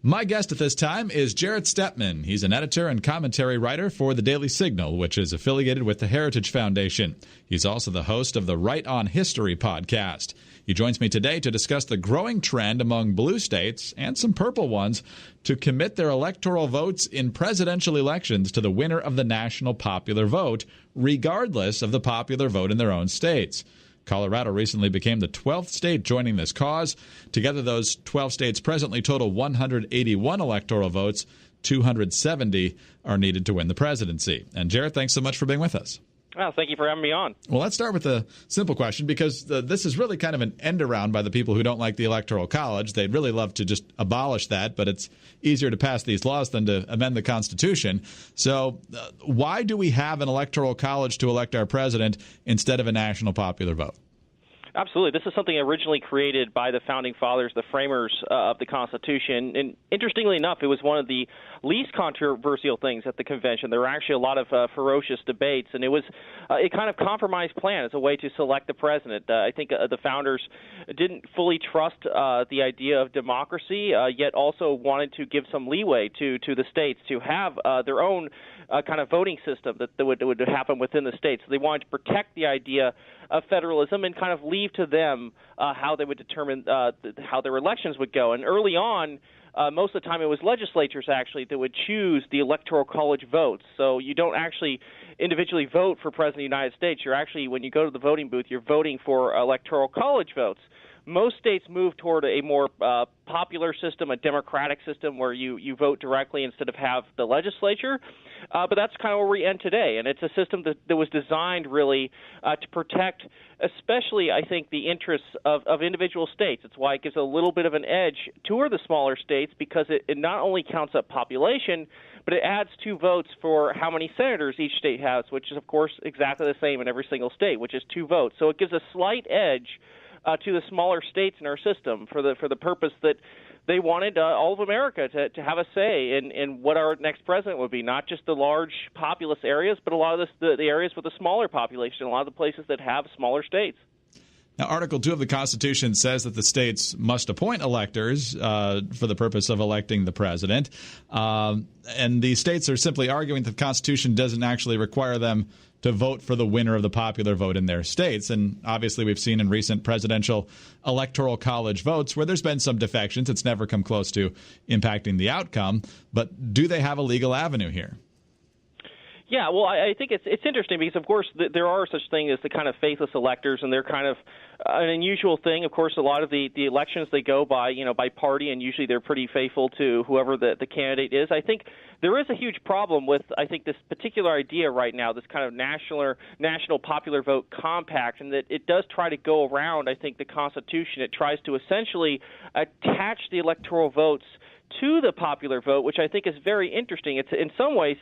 My guest at this time is Jarrett Stepman. He's an editor and commentary writer for the Daily Signal, which is affiliated with the Heritage Foundation. He's also the host of the Right on History podcast. He joins me today to discuss the growing trend among blue states and some purple ones to commit their electoral votes in presidential elections to the winner of the national popular vote, regardless of the popular vote in their own states. Colorado recently became the 12th state joining this cause. Together, those 12 states presently total 181 electoral votes. 270 are needed to win the presidency. And Jarrett, thanks so much for being with us. Well, thank you for having me on. Well, let's start with a simple question, because this is really kind of an end around by the people who don't like the Electoral College. They'd really love to just abolish that, but it's easier to pass these laws than to amend the Constitution. So why do we have an Electoral College to elect our president instead of a national popular vote? Absolutely. This is something originally created by the Founding Fathers, the framers of the Constitution. And interestingly enough, it was one of the least controversial things at the convention. There were actually a lot of ferocious debates, and it was a kind of compromise plan as a way to select the president. I think the founders didn't fully trust the idea of democracy, yet also wanted to give some leeway to the states to have their own kind of voting system that would happen within the states. So they wanted to protect the idea of federalism and kind of leave to them how they would determine how their elections would go. And early on, most of the time it was legislatures actually that would choose the Electoral College votes. So you don't actually individually vote for President of the United States. You're actually, when you go to the voting booth, you're voting for Electoral College votes. Most states move toward a more popular system, a democratic system where you vote directly instead of have the legislature. But that's kind of where we end today. And it's a system that was designed really to protect, especially, I think, the interests of individual states. It's why it gives a little bit of an edge to the smaller states, because it not only counts up population, but it adds 2 votes for how many senators each state has, which is, of course, exactly the same in every single state, which is 2 votes. So it gives a slight edge to the smaller states in our system for the purpose that they wanted all of America to have a say in what our next president would be, not just the large populous areas, but a lot of the areas with a smaller population, a lot of the places that have smaller states. Now, Article 2 of the Constitution says that the states must appoint electors for the purpose of electing the president. And the states are simply arguing that the Constitution doesn't actually require them to vote for the winner of the popular vote in their states. And obviously we've seen in recent presidential electoral college votes where there's been some defections. It's never come close to impacting the outcome. But do they have a legal avenue here? Yeah, well, I think it's interesting because, of course, there are such things as the kind of faithless electors, and they're kind of an unusual thing. Of course, a lot of the elections, they go by party, and usually they're pretty faithful to whoever the candidate is. I think there is a huge problem with, I think, this particular idea right now, this kind of national popular vote compact, and that it does try to go around, I think, the Constitution. It tries to essentially attach the electoral votes to the popular vote, which I think is very interesting. It's in some ways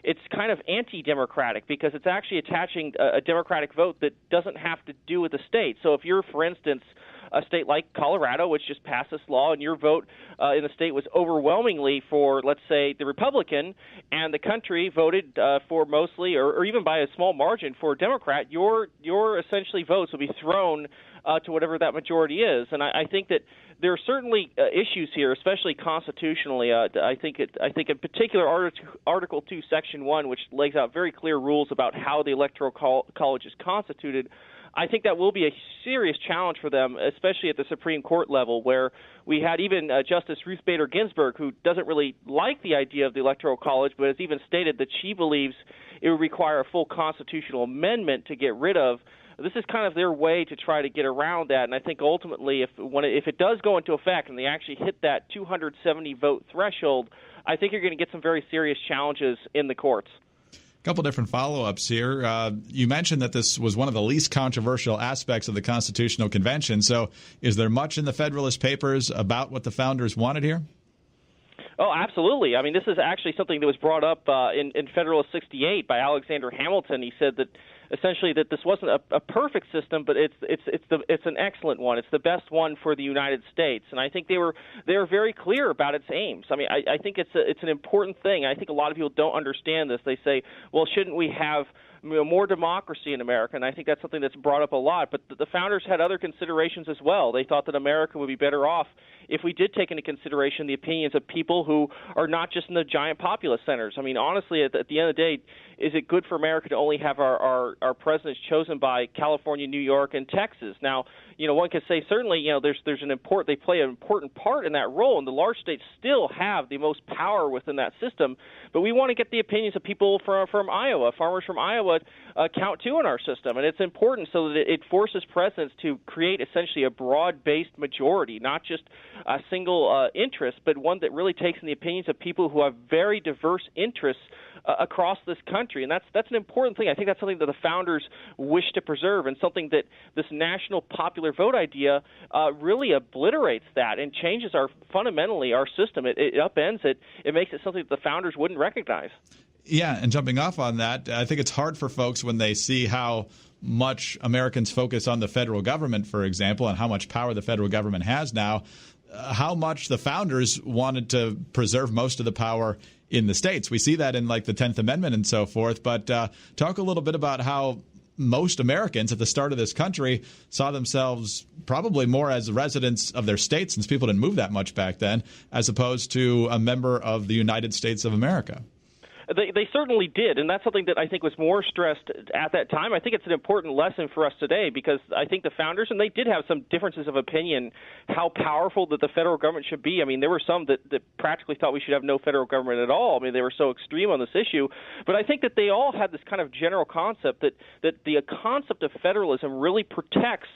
it's kind of anti-democratic because it's actually attaching a democratic vote that doesn't have to do with the state. So if you're, for instance, a state like Colorado, which just passed this law, and your vote in the state was overwhelmingly for, let's say, the Republican, and the country voted for mostly, or even by a small margin, for a Democrat, your essentially votes will be thrown to whatever that majority is. And I think that there are certainly issues here, especially constitutionally. I think in particular Article 2, Section 1, which lays out very clear rules about how the Electoral College is constituted, I think that will be a serious challenge for them, especially at the Supreme Court level, where we had even Justice Ruth Bader Ginsburg, who doesn't really like the idea of the Electoral College, but has even stated that she believes it would require a full constitutional amendment to get rid of. This is kind of their way to try to get around that, and I think ultimately if it does go into effect and they actually hit that 270 vote threshold, I think you're going to get some very serious challenges in the courts. A couple different follow-ups here. You mentioned that this was one of the least controversial aspects of the Constitutional Convention, so is there much in the Federalist Papers about what the founders wanted here? Oh, absolutely. I mean, this is actually something that was brought up in Federalist 68 by Alexander Hamilton. He said that essentially that this wasn't a perfect system, but it's an excellent one. It's the best one for the United States, and I think they were very clear about its aims. I mean, I think it's an important thing. I think a lot of people don't understand this. They say, well, shouldn't we have more democracy in America, and I think that's something that's brought up a lot. But the founders had other considerations as well. They thought that America would be better off if we did take into consideration the opinions of people who are not just in the giant populous centers. I mean, honestly, at the end of the day, is it good for America to only have our presidents chosen by California, New York, and Texas? Now, one could say certainly, they play an important part in that role, and the large states still have the most power within that system. But we want to get the opinions of people from Iowa, farmers from Iowa, count too in our system, and it's important so that it forces presidents to create essentially a broad-based majority, not just a single interest, but one that really takes in the opinions of people who have very diverse interests across this country. And that's an important thing. I think that's something that the founders wish to preserve, and something that this national popular vote idea really obliterates that and changes fundamentally our system. It upends it. It makes it something that the founders wouldn't recognize. Yeah, and jumping off on that, I think it's hard for folks when they see how much Americans focus on the federal government, for example, and how much power the federal government has now, how much the founders wanted to preserve most of the power in the states. We see that in like the 10th Amendment and so forth. But talk a little bit about how most Americans at the start of this country saw themselves probably more as residents of their states, since people didn't move that much back then, as opposed to a member of the United States of America. They certainly did, and that's something that I think was more stressed at that time. I think it's an important lesson for us today, because I think the founders, and they did have some differences of opinion, how powerful that the federal government should be. I mean, there were some that practically thought we should have no federal government at all. I mean, they were so extreme on this issue. But I think that they all had this kind of general concept that the concept of federalism really protects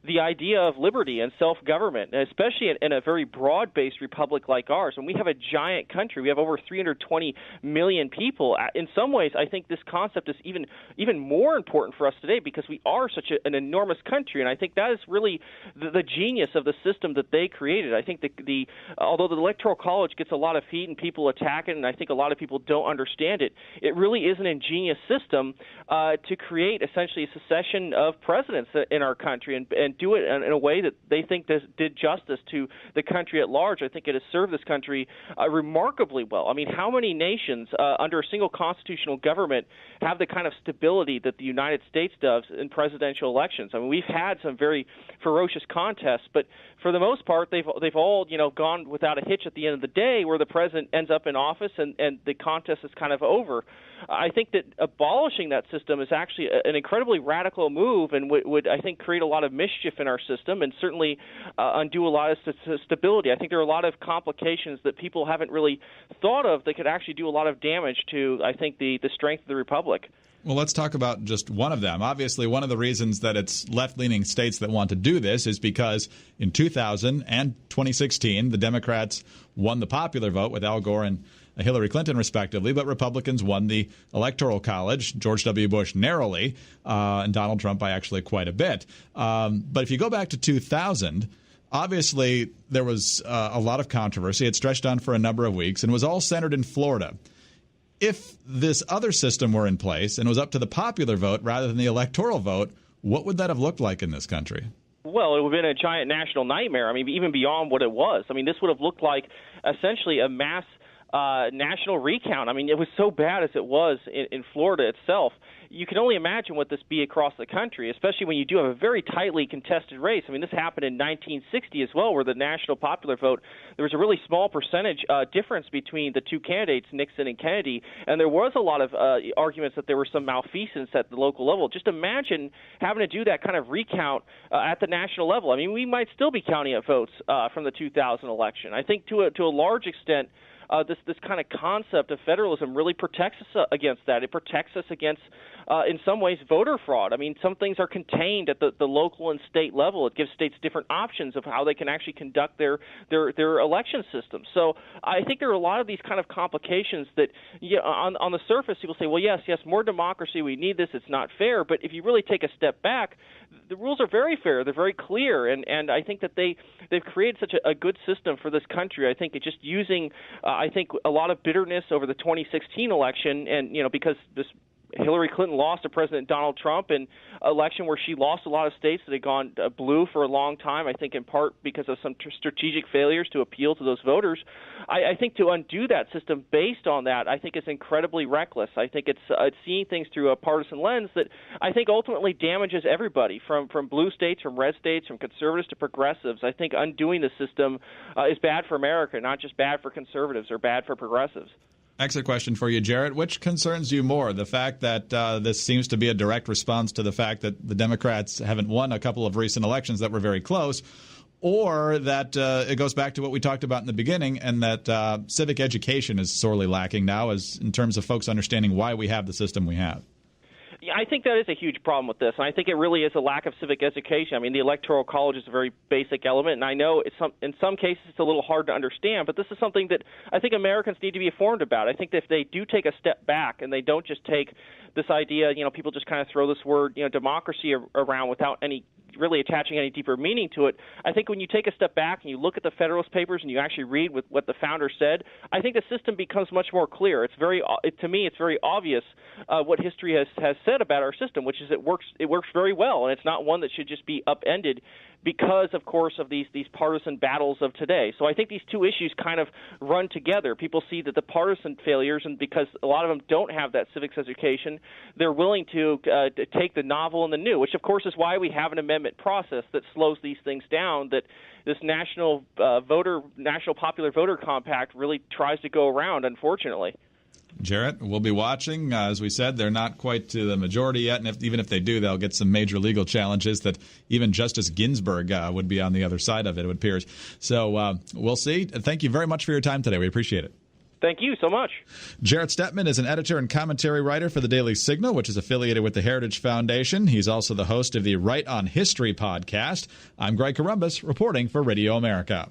the idea of liberty and self-government, especially in a very broad-based republic like ours. And we have a giant country. We have over 320 million people. In some ways, I think this concept is even more important for us today, because we are such an enormous country. And I think that is really the genius of the system that they created. I think although the Electoral College gets a lot of heat and people attack it, and I think a lot of people don't understand it, it really is an ingenious system to create essentially a succession of presidents in our country and do it in a way that they think did justice to the country at large. I think it has served this country remarkably well. I mean, how many nations under a single constitutional government have the kind of stability that the United States does in presidential elections? I mean, we've had some very ferocious contests, but for the most part, they've all gone without a hitch at the end of the day, where the president ends up in office and the contest is kind of over. I think that abolishing that system is actually an incredibly radical move, and would I think create a lot of mischief in our system, and certainly undo a lot of stability. I think there are a lot of complications that people haven't really thought of that could actually do a lot of damage to, I think, the strength of the republic. Well, let's talk about just one of them. Obviously, one of the reasons that it's left-leaning states that want to do this is because in 2000 and 2016, the Democrats won the popular vote with Al Gore and Hillary Clinton, respectively, but Republicans won the Electoral College, George W. Bush narrowly, and Donald Trump by actually quite a bit. But if you go back to 2000, obviously there was a lot of controversy. It stretched on for a number of weeks and was all centered in Florida. If this other system were in place and was up to the popular vote rather than the electoral vote, what would that have looked like in this country? Well, it would have been a giant national nightmare. I mean, even beyond what it was. I mean, this would have looked like essentially a mass national recount. I mean, it was so bad as it was in Florida itself. You can only imagine what this be across the country, especially when you do have a very tightly contested race. I mean, this happened in 1960 as well, where the national popular vote, there was a really small percentage difference between the two candidates, Nixon and Kennedy, and there was a lot of arguments that there were some malfeasance at the local level. Just imagine having to do that kind of recount at the national level. I mean, we might still be counting up votes from the 2000 election. I think to a large extent, this kind of concept of federalism really protects us against that. It protects us against, in some ways, voter fraud. I mean, some things are contained at the local and state level. It gives states different options of how they can actually conduct their election system. So I think there are a lot of these kind of complications that, on the surface, people say, well, yes, more democracy, we need this, it's not fair. But if you really take a step back, the rules are very fair. They're very clear. And I think that they've created such a good system for this country. I think it's just using I think a lot of bitterness over the 2016 election, and because this Hillary Clinton lost to President Donald Trump in an election where she lost a lot of states that had gone blue for a long time, I think in part because of some strategic failures to appeal to those voters. I think to undo that system based on that, I think is incredibly reckless. I think it's seeing things through a partisan lens that I think ultimately damages everybody, from blue states, from red states, from conservatives to progressives. I think undoing the system is bad for America, not just bad for conservatives or bad for progressives. Exit question for you, Jarrett. Which concerns you more, the fact that this seems to be a direct response to the fact that the Democrats haven't won a couple of recent elections that were very close, or that it goes back to what we talked about in the beginning, and that civic education is sorely lacking now as in terms of folks understanding why we have the system we have? Yeah, I think that is a huge problem with this, and I think it really is a lack of civic education. I mean, the Electoral College is a very basic element, and I know in some cases it's a little hard to understand, but this is something that I think Americans need to be informed about. I think that if they do take a step back and they don't just take this idea, people just kind of throw this word, democracy around without any really attaching any deeper meaning to it. I think when you take a step back and you look at the Federalist Papers and you actually read what the founders said, I think the system becomes much more clear. To me, it's very obvious what history has said about our system, which is it works very well, and it's not one that should just be upended because, of course, of these partisan battles of today. So I think these two issues kind of run together. People see that the partisan failures, and because a lot of them don't have that civics education, they're willing to take the novel and the new, which, of course, is why we have an amendment process that slows these things down, that this national popular voter compact really tries to go around, unfortunately. Jarrett, we'll be watching. As we said, they're not quite to the majority yet, and even if they do, they'll get some major legal challenges that even Justice Ginsburg would be on the other side of it appears. So we'll see. Thank you very much for your time today. We appreciate it. Thank you so much. Jarrett Stettman is an editor and commentary writer for the Daily Signal, which is affiliated with the Heritage Foundation. He's also the host of the Right on History podcast. I'm Greg Corombos, reporting for Radio America.